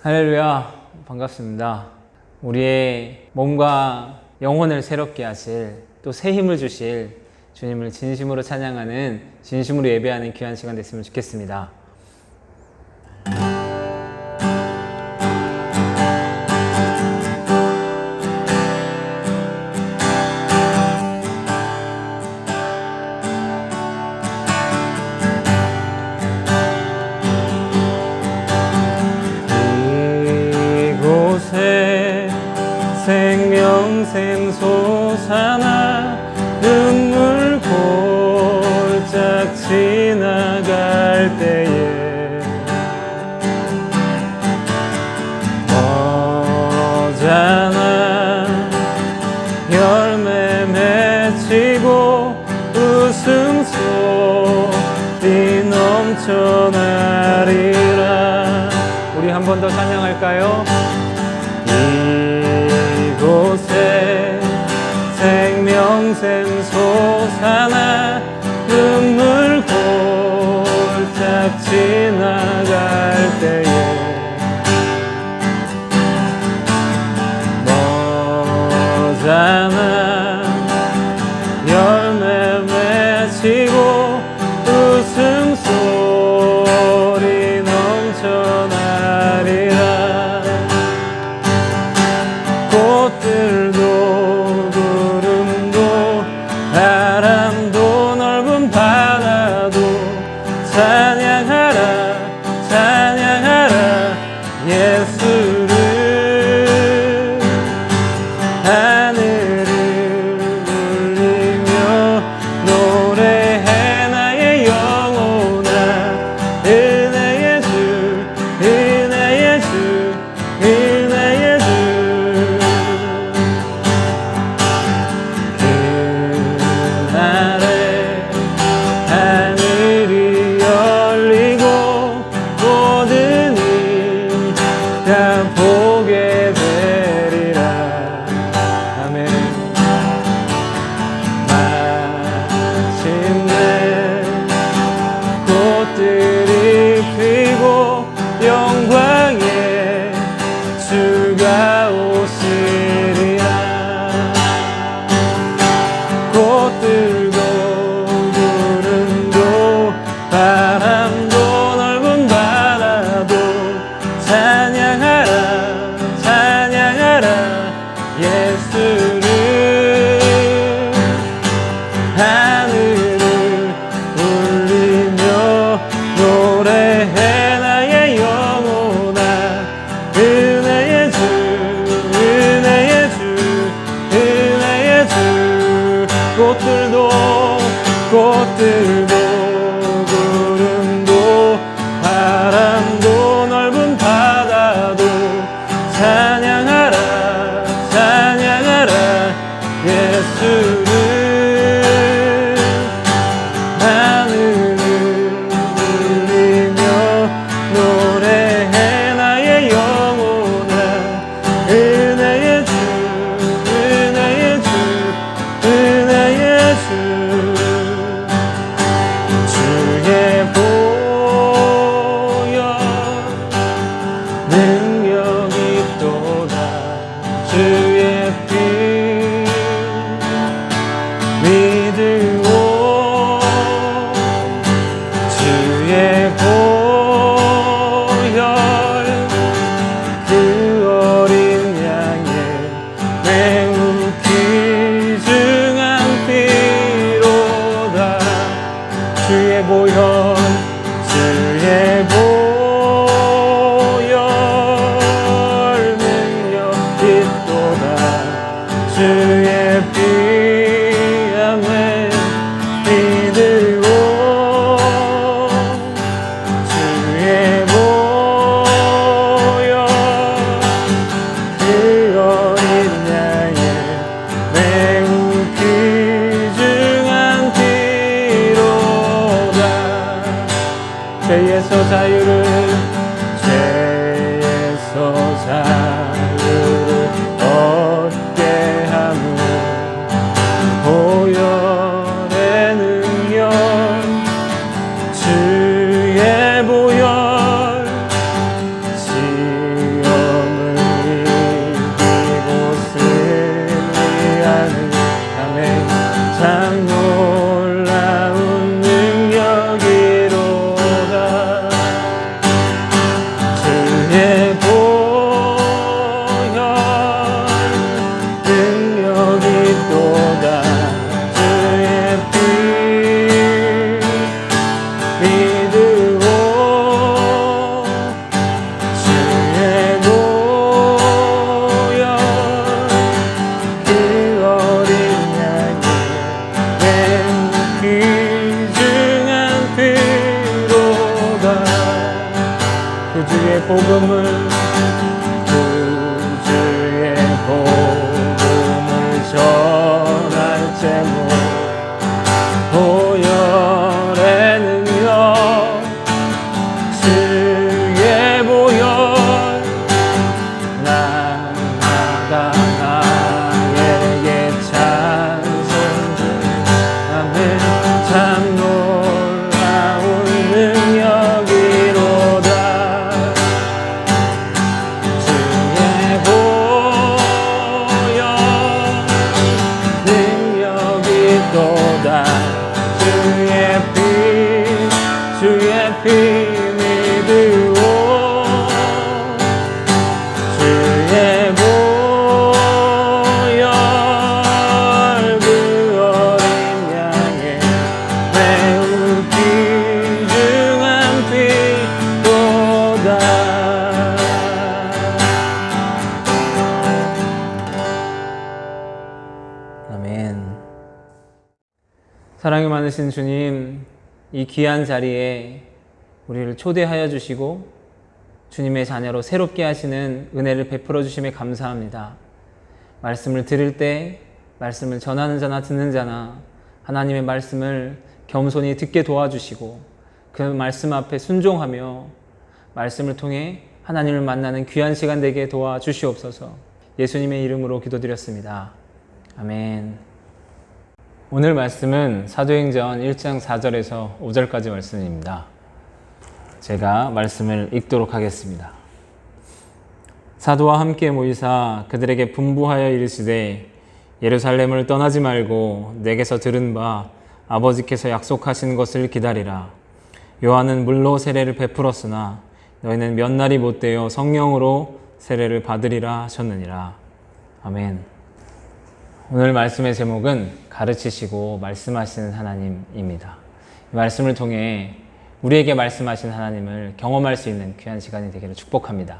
할렐루야, 반갑습니다. 우리의 몸과 영혼을 새롭게 하실, 또 새 힘을 주실 주님을 진심으로 찬양하는, 진심으로 예배하는 귀한 시간 됐으면 좋겠습니다. 생명샘 솟아나 눈물 골짝 지나갈 때에 어자나 열매 맺히고 웃음소리 넘쳐나리라. 우리 한 번 더 찬양할까요? 이곳에 생명샘 솟아나 눈물 골짝 지나갈 때에 너잖아 열매 맺히고 웃음소리 넘쳐나리라. 꽃들도 구름도 바람도 넓은 바다도 찬양하라 찬양하라 예수를. 하늘을 울리며 노래해 나의 영혼아. 은혜의 주 은혜의 주 은혜의 주. 보게 되리라. 아멘. 마침내 꽃들이 피고 영광의 주가 오시리라. 꽃들도 구름도 바람도 넓은 바다도 찬양하라 찬양하라 예수를. 하늘을 울리며 노래해 나의 영혼아. 은혜의 주 은혜의 주 은혜의 주. 꽃들도 구름도 바람도 넓은 바다도 찬양하라 찬양하라 예수를. 하늘을 울리며 노래해 나의 영혼아. 은혜의 주 은혜의 주 은혜의 주. 주의 보혈 능력이 또다. 주의 피 믿으오. 주의 보혈 그 어린 양의 매우 귀중한 피로다. 주의 보혈 주의 보혈 구주의 복음을 전할 제목 보혈의 능력 주의 보혈 날마다 나에게 찬송 주는 참 놀라운 능력이로다. 주의 보혈 능력이 또다. 주의 피 믿으오. 주의 보혈 그 어린 양의 매우 귀중한 피보다. 아멘. 사랑이 많으신 주님, 이 귀한 자리에 우리를 초대하여 주시고 주님의 자녀로 새롭게 하시는 은혜를 베풀어 주심에 감사합니다. 말씀을 들을 때 말씀을 전하는 자나 듣는 자나 하나님의 말씀을 겸손히 듣게 도와주시고 그 말씀 앞에 순종하며 말씀을 통해 하나님을 만나는 귀한 시간 되게 도와주시옵소서. 예수님의 이름으로 기도드렸습니다. 아멘. 오늘 말씀은 사도행전 1장 4절에서 5절까지 말씀입니다. 제가 말씀을 읽도록 하겠습니다. 사도와 함께 모이사 그들에게 분부하여 이르시되 예루살렘을 떠나지 말고 내게서 들은 바 아버지께서 약속하신 것을 기다리라. 요한은 물로 세례를 베풀었으나 너희는 몇 날이 못되어 성령으로 세례를 받으리라 하셨느니라. 아멘. 오늘 말씀의 제목은 가르치시고 말씀하시는 하나님입니다. 이 말씀을 통해 우리에게 말씀하신 하나님을 경험할 수 있는 귀한 시간이 되기를 축복합니다.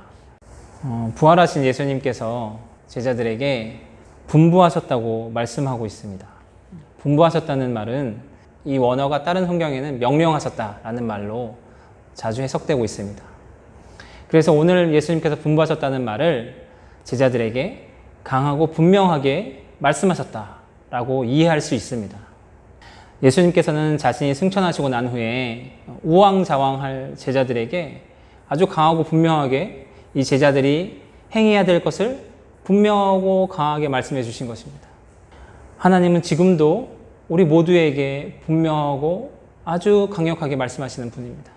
부활하신 예수님께서 제자들에게 분부하셨다고 말씀하고 있습니다. 분부하셨다는 말은 이 원어가 다른 성경에는 명령하셨다라는 말로 자주 해석되고 있습니다. 그래서 오늘 예수님께서 분부하셨다는 말을 제자들에게 강하고 분명하게 말씀하셨다라고 이해할 수 있습니다. 예수님께서는 자신이 승천하시고 난 후에 우왕좌왕할 제자들에게 아주 강하고 분명하게 이 제자들이 행해야 될 것을 분명하고 강하게 말씀해 주신 것입니다. 하나님은 지금도 우리 모두에게 분명하고 아주 강력하게 말씀하시는 분입니다.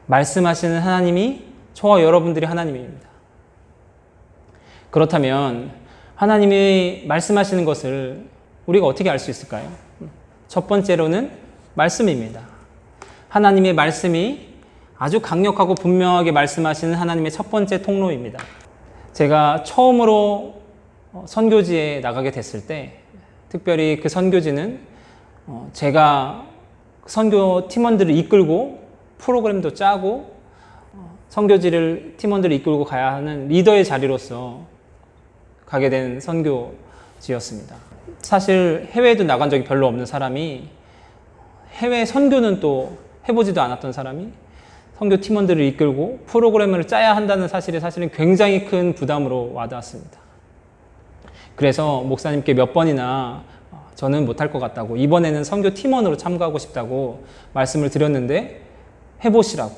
말씀하시는 하나님이 저와 여러분들이 하나님입니다. 그렇다면 하나님이 말씀하시는 것을 우리가 어떻게 알 수 있을까요? 첫 번째로는 말씀입니다. 하나님의 말씀이 아주 강력하고 분명하게 말씀하시는 하나님의 첫 번째 통로입니다. 제가 처음으로 선교지에 나가게 됐을 때 특별히 그 선교지는 제가 선교 팀원들을 이끌고 프로그램도 짜고 선교지를 팀원들을 이끌고 가야 하는 리더의 자리로서 가게 된 선교지였습니다. 사실 해외에도 나간 적이 별로 없는 사람이 해외 선교는 또 해보지도 않았던 사람이 선교 팀원들을 이끌고 프로그램을 짜야 한다는 사실이 사실은 굉장히 큰 부담으로 와닿았습니다. 그래서 목사님께 몇 번이나 저는 못할 것 같다고 이번에는 선교 팀원으로 참가하고 싶다고 말씀을 드렸는데 해보시라고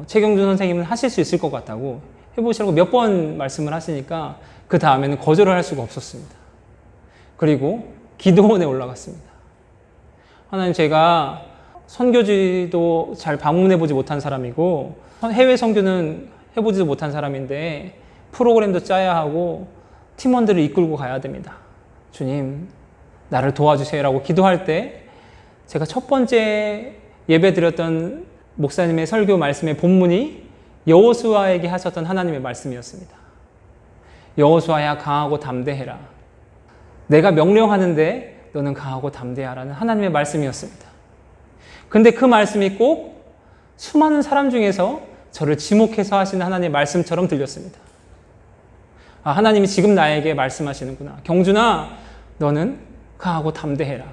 최경준 선생님은 하실 수 있을 것 같다고 해보시라고 몇 번 말씀을 하시니까 그 다음에는 거절을 할 수가 없었습니다. 그리고 기도원에 올라갔습니다. 하나님, 제가 선교지도 잘 방문해보지 못한 사람이고 해외 선교는 해보지도 못한 사람인데 프로그램도 짜야 하고 팀원들을 이끌고 가야 됩니다. 주님, 나를 도와주세요라고 기도할 때 제가 첫 번째 예배 드렸던 목사님의 설교 말씀의 본문이 여호수아에게 하셨던 하나님의 말씀이었습니다. 여호수아야, 강하고 담대해라. 내가 명령하는데 너는 강하고 담대하라는 하나님의 말씀이었습니다. 근데 그 말씀이 꼭 수많은 사람 중에서 저를 지목해서 하시는 하나님의 말씀처럼 들렸습니다. 아, 하나님이 지금 나에게 말씀하시는구나. 경준아, 너는 강하고 담대해라.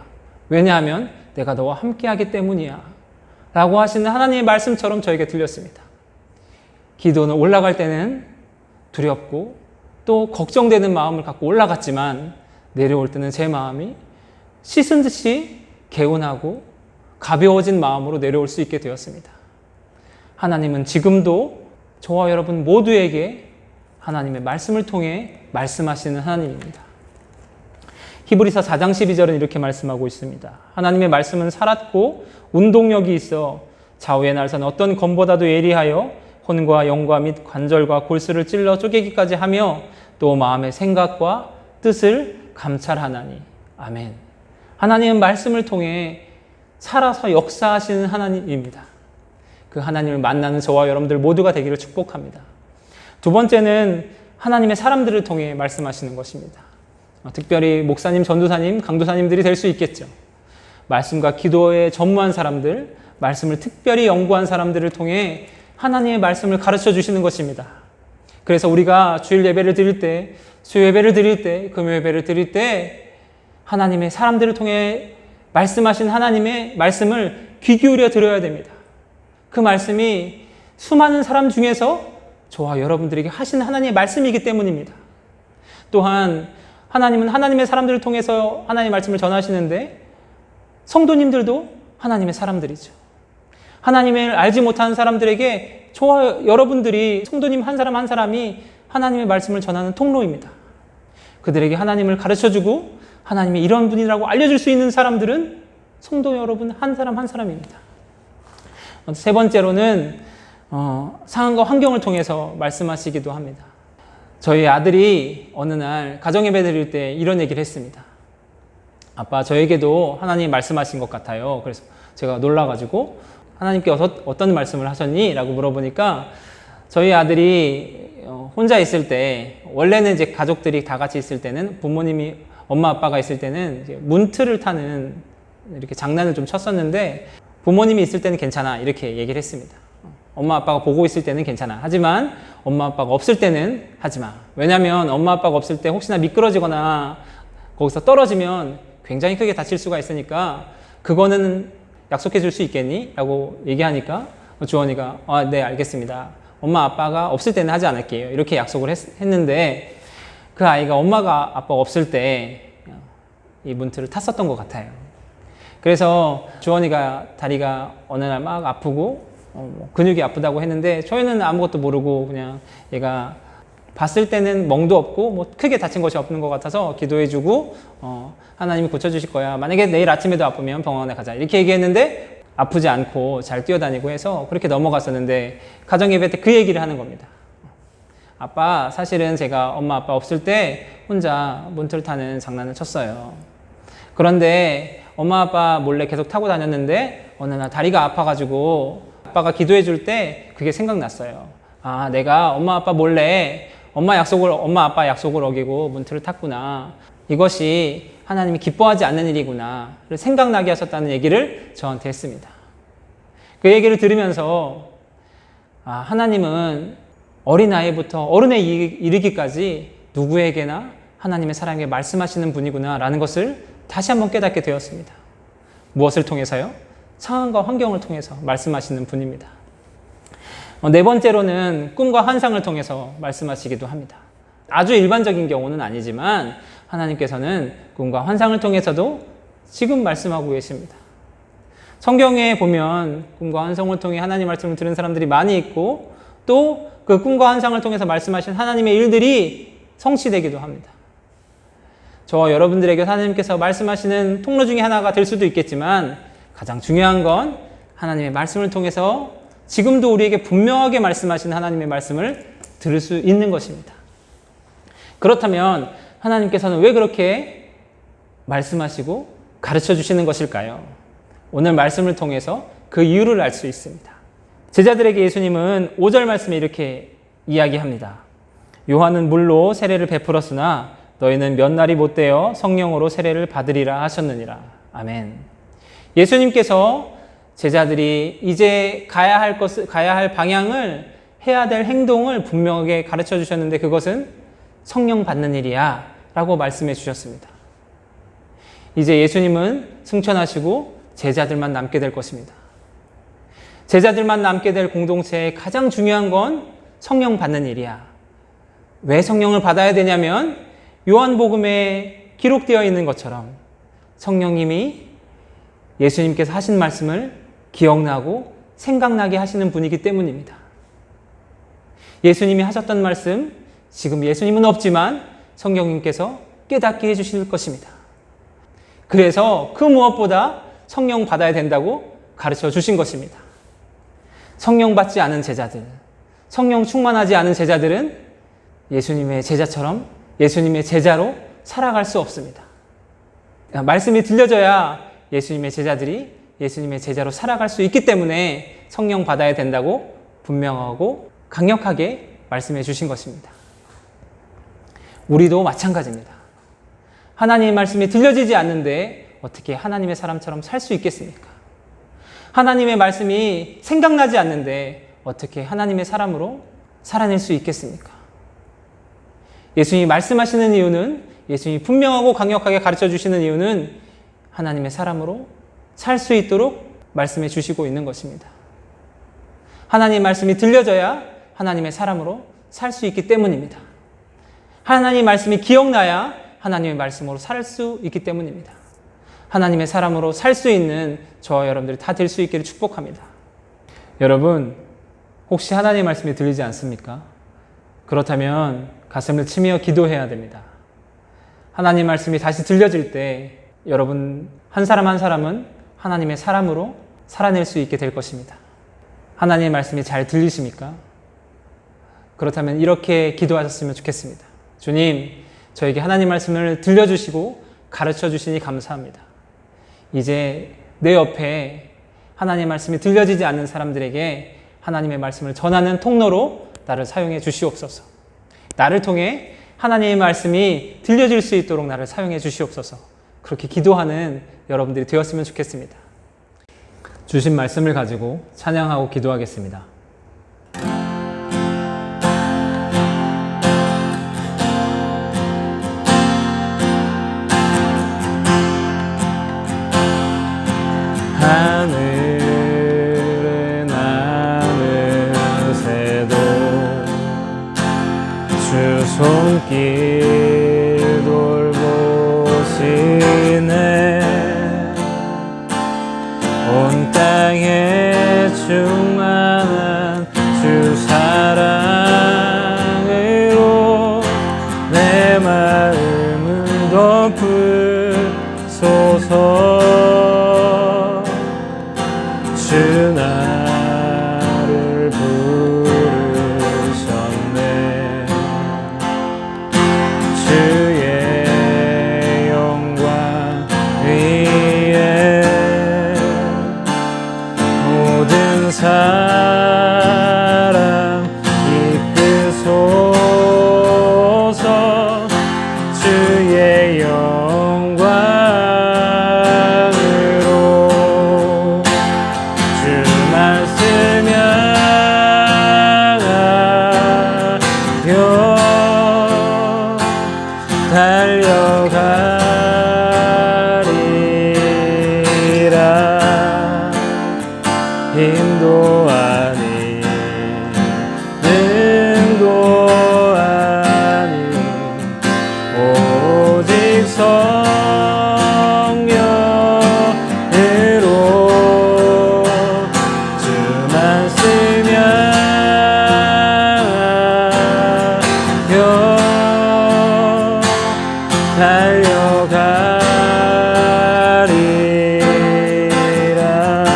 왜냐하면 내가 너와 함께하기 때문이야. 라고 하시는 하나님의 말씀처럼 저에게 들렸습니다. 기도는 올라갈 때는 두렵고 또 걱정되는 마음을 갖고 올라갔지만 내려올 때는 제 마음이 씻은 듯이 개운하고 가벼워진 마음으로 내려올 수 있게 되었습니다. 하나님은 지금도 저와 여러분 모두에게 하나님의 말씀을 통해 말씀하시는 하나님입니다. 히브리서 4장 12절은 이렇게 말씀하고 있습니다. 하나님의 말씀은 살았고 운동력이 있어 좌우의 날선 어떤 검보다도 예리하여 혼과 영과 및 관절과 골수를 찔러 쪼개기까지 하며 또 마음의 생각과 뜻을 감찰하나니. 아멘. 하나님은 말씀을 통해 살아서 역사하시는 하나님입니다. 그 하나님을 만나는 저와 여러분들 모두가 되기를 축복합니다. 두 번째는 하나님의 사람들을 통해 말씀하시는 것입니다. 특별히 목사님, 전도사님, 강도사님들이 될 수 있겠죠. 말씀과 기도에 전무한 사람들, 말씀을 특별히 연구한 사람들을 통해 하나님의 말씀을 가르쳐 주시는 것입니다. 그래서 우리가 주일 예배를 드릴 때, 수요 예배를 드릴 때, 금요 예배를 드릴 때 하나님의 사람들을 통해 말씀하신 하나님의 말씀을 귀 기울여 들어야 됩니다. 그 말씀이 수많은 사람 중에서 저와 여러분들에게 하신 하나님의 말씀이기 때문입니다. 또한 하나님은 하나님의 사람들을 통해서 하나님의 말씀을 전하시는데 성도님들도 하나님의 사람들이죠. 하나님을 알지 못하는 사람들에게 저와 여러분들이 성도님 한 사람 한 사람이 하나님의 말씀을 전하는 통로입니다. 그들에게 하나님을 가르쳐주고 하나님이 이런 분이라고 알려줄 수 있는 사람들은 성도 여러분 한 사람 한 사람입니다. 세 번째로는 상황과 환경을 통해서 말씀하시기도 합니다. 저희 아들이 어느 날 가정예배 드릴 때 이런 얘기를 했습니다. 아빠, 저에게도 하나님 말씀하신 것 같아요. 그래서 제가 놀라가지고 하나님께 어떤 말씀을 하셨니? 라고 물어보니까 저희 아들이 혼자 있을 때, 원래는 이제 가족들이 다 같이 있을 때는 부모님이, 엄마 아빠가 있을 때는 이제 문틀을 타는 이렇게 장난을 좀 쳤었는데 부모님이 있을 때는 괜찮아 이렇게 얘기를 했습니다. 엄마 아빠가 보고 있을 때는 괜찮아. 하지만 엄마 아빠가 없을 때는 하지 마. 왜냐하면 엄마 아빠가 없을 때 혹시나 미끄러지거나 거기서 떨어지면 굉장히 크게 다칠 수가 있으니까 그거는 약속해 줄 수 있겠니? 라고 얘기하니까 주원이가 네 알겠습니다. 엄마 아빠가 없을 때는 하지 않을게요. 이렇게 약속을 했는데 그 아이가 엄마가 아빠가 없을 때 이 문틀을 탔었던 것 같아요. 그래서 주원이가 다리가 어느 날 막 아프고 근육이 아프다고 했는데 저희는 아무것도 모르고 그냥 얘가 봤을 때는 멍도 없고 뭐 크게 다친 것이 없는 것 같아서 기도해주고 하나님이 고쳐주실 거야. 만약에 내일 아침에도 아프면 병원에 가자. 이렇게 얘기했는데 아프지 않고 잘 뛰어다니고 해서 그렇게 넘어갔었는데 가정예배 때 그 얘기를 하는 겁니다. 아빠, 사실은 제가 엄마 아빠 없을 때 혼자 문틀 타는 장난을 쳤어요. 그런데 엄마 아빠 몰래 계속 타고 다녔는데 어느 날 다리가 아파가지고 아빠가 기도해 줄 때 그게 생각났어요. 아, 내가 엄마 아빠 몰래 엄마 아빠 약속을 어기고 문틀을 탔구나. 이것이 하나님이 기뻐하지 않는 일이구나. 생각나게 하셨다는 얘기를 저한테 했습니다. 그 얘기를 들으면서 하나님은 어린아이부터 어른에 이르기까지 누구에게나 하나님의 사랑에 말씀하시는 분이구나 라는 것을 다시 한번 깨닫게 되었습니다. 무엇을 통해서요? 상황과 환경을 통해서 말씀하시는 분입니다. 네 번째로는 꿈과 환상을 통해서 말씀하시기도 합니다. 아주 일반적인 경우는 아니지만 하나님께서는 꿈과 환상을 통해서도 지금 말씀하고 계십니다. 성경에 보면 꿈과 환상을 통해 하나님 말씀을 들은 사람들이 많이 있고 또 그 꿈과 환상을 통해서 말씀하신 하나님의 일들이 성취되기도 합니다. 저와 여러분들에게 하나님께서 말씀하시는 통로 중에 하나가 될 수도 있겠지만 가장 중요한 건 하나님의 말씀을 통해서 지금도 우리에게 분명하게 말씀하신 하나님의 말씀을 들을 수 있는 것입니다. 그렇다면 하나님께서는 왜 그렇게 말씀하시고 가르쳐 주시는 것일까요? 오늘 말씀을 통해서 그 이유를 알 수 있습니다. 제자들에게 예수님은 5절 말씀에 이렇게 이야기합니다. 요한은 물로 세례를 베풀었으나 너희는 몇 날이 못되어 성령으로 세례를 받으리라 하셨느니라. 아멘. 예수님께서 제자들이 이제 가야 할 방향을, 해야 될 행동을 분명하게 가르쳐 주셨는데 그것은 성령 받는 일이야 라고 말씀해 주셨습니다. 이제 예수님은 승천하시고 제자들만 남게 될 것입니다. 제자들만 남게 될 공동체의 가장 중요한 건 성령 받는 일이야. 왜 성령을 받아야 되냐면 요한복음에 기록되어 있는 것처럼 성령님이 예수님께서 하신 말씀을 기억나고 생각나게 하시는 분이기 때문입니다. 예수님이 하셨던 말씀, 지금 예수님은 없지만 성령님께서 깨닫게 해주실 것입니다. 그래서 그 무엇보다 성령 받아야 된다고 가르쳐 주신 것입니다. 성령 받지 않은 제자들, 성령 충만하지 않은 제자들은 예수님의 제자처럼 예수님의 제자로 살아갈 수 없습니다. 말씀이 들려져야 예수님의 제자들이 예수님의 제자로 살아갈 수 있기 때문에 성령 받아야 된다고 분명하고 강력하게 말씀해 주신 것입니다. 우리도 마찬가지입니다. 하나님의 말씀이 들려지지 않는데 어떻게 하나님의 사람처럼 살 수 있겠습니까? 하나님의 말씀이 생각나지 않는데 어떻게 하나님의 사람으로 살아낼 수 있겠습니까? 예수님이 말씀하시는 이유는, 예수님이 분명하고 강력하게 가르쳐 주시는 이유는 하나님의 사람으로 살 수 있도록 말씀해 주시고 있는 것입니다. 하나님의 말씀이 들려져야 하나님의 사람으로 살 수 있기 때문입니다. 하나님의 말씀이 기억나야 하나님의 말씀으로 살 수 있기 때문입니다. 하나님의 사람으로 살 수 있는 저와 여러분들이 다 될 수 있기를 축복합니다. 여러분, 혹시 하나님의 말씀이 들리지 않습니까? 그렇다면 가슴을 치며 기도해야 됩니다. 하나님의 말씀이 다시 들려질 때 여러분 한 사람 한 사람은 하나님의 사람으로 살아낼 수 있게 될 것입니다. 하나님의 말씀이 잘 들리십니까? 그렇다면 이렇게 기도하셨으면 좋겠습니다. 주님, 저에게 하나님 말씀을 들려주시고 가르쳐 주시니 감사합니다. 이제 내 옆에 하나님의 말씀이 들려지지 않는 사람들에게 하나님의 말씀을 전하는 통로로 나를 사용해 주시옵소서. 나를 통해 하나님의 말씀이 들려질 수 있도록 나를 사용해 주시옵소서. 그렇게 기도하는 여러분들이 되었으면 좋겠습니다. 주신 말씀을 가지고 찬양하고 기도하겠습니다. 하늘은 하늘새도 주 손길 돌보시네. 온 땅에 충만한 주 사랑으로 내 마음을 덮으소서. 주 나를 부르셨네. 주의 영광 위에 모든 사람 이끄소서. 주의 영광으로 주 말씀 향하여 달려가리라. 힘도 아닌 능도 아닌 오직 성령으로 주 말씀 향하여 달려가리라.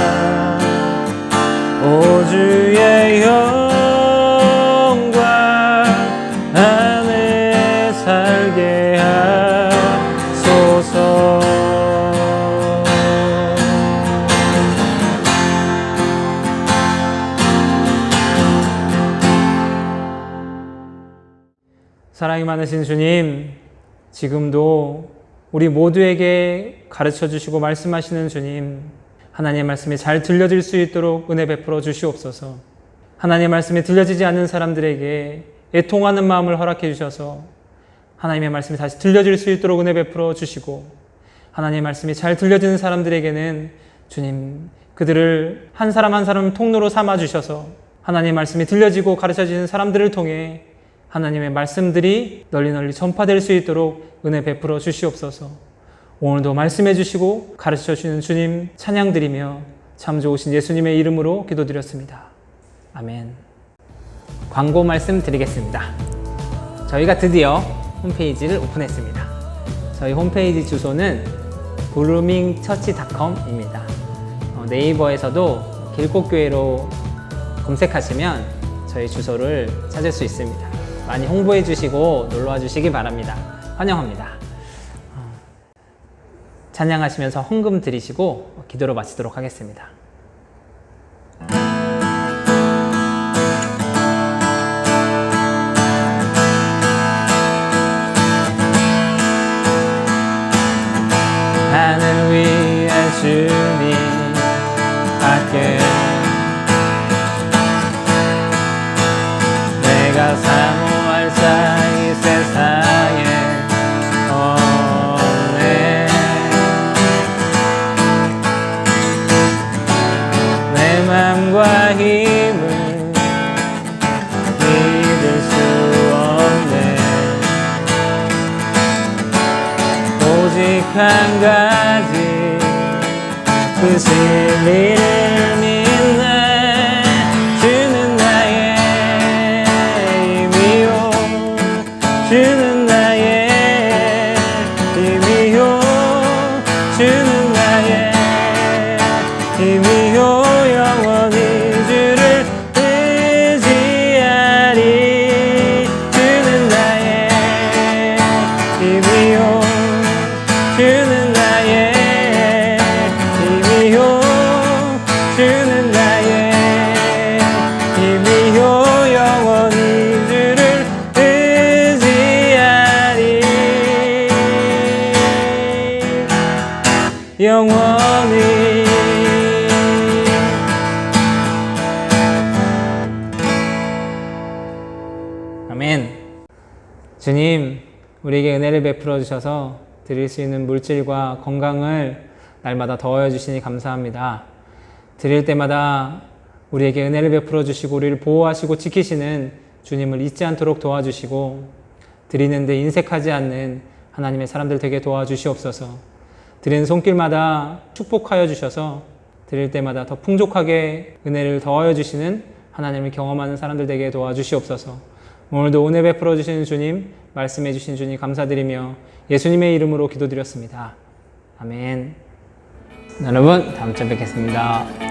오 주의 영광 안에 살게 하소서. 사랑이 많으신 주님, 지금도 우리 모두에게 가르쳐 주시고 말씀하시는 주님, 하나님의 말씀이 잘 들려질 수 있도록 은혜 베풀어 주시옵소서. 하나님의 말씀이 들려지지 않는 사람들에게 애통하는 마음을 허락해 주셔서 하나님의 말씀이 다시 들려질 수 있도록 은혜 베풀어 주시고, 하나님의 말씀이 잘 들려지는 사람들에게는 주님, 그들을 한 사람 한 사람 통로로 삼아 주셔서 하나님의 말씀이 들려지고 가르쳐지는 사람들을 통해 하나님의 말씀들이 널리 전파될 수 있도록 은혜 베풀어 주시옵소서. 오늘도 말씀해 주시고 가르쳐 주시는 주님 찬양드리며 참 좋으신 예수님의 이름으로 기도드렸습니다. 아멘. 광고 말씀 드리겠습니다. 저희가 드디어 홈페이지를 오픈했습니다. 저희 홈페이지 주소는 bloomingchurch.com입니다. 네이버에서도 길꽃교회로 검색하시면 저희 주소를 찾을 수 있습니다. 많이 홍보해 주시고 놀러와 주시기 바랍니다. 환영합니다. 찬양하시면서 헌금 드리시고 기도로 마치도록 하겠습니다. 하늘 위에 주님 밖에 내가 사모할 자 이 세상에 없네. 내 맘과 힘을 믿을 수 없네. 오직 한 가지 그 진리를 믿네. 주는 나의 힘이요, 주는 나의 힘이요, 주는 나의 힘이요. 영원히 주를 의지하리. 주는 나의 힘이요, 주는 나의 힘이요, 주는 나의 힘이요. 영원히 주를 의지하리. 영원히. 아멘. 주님, 우리에게 은혜를 베풀어 주셔서 드릴 수 있는 물질과 건강을 날마다 더하여 주시니 감사합니다. 드릴 때마다 우리에게 은혜를 베풀어 주시고 우리를 보호하시고 지키시는 주님을 잊지 않도록 도와주시고 드리는데 인색하지 않는 하나님의 사람들 되게 도와주시옵소서. 드리는 손길마다 축복하여 주셔서 드릴 때마다 더 풍족하게 은혜를 더하여 주시는 하나님을 경험하는 사람들 되게 도와주시옵소서. 오늘도 은혜 베풀어 주시는 주님, 말씀해 주신 주님 감사드리며 예수님의 이름으로 기도드렸습니다. 아멘. 여러분, 다음 주에 뵙겠습니다.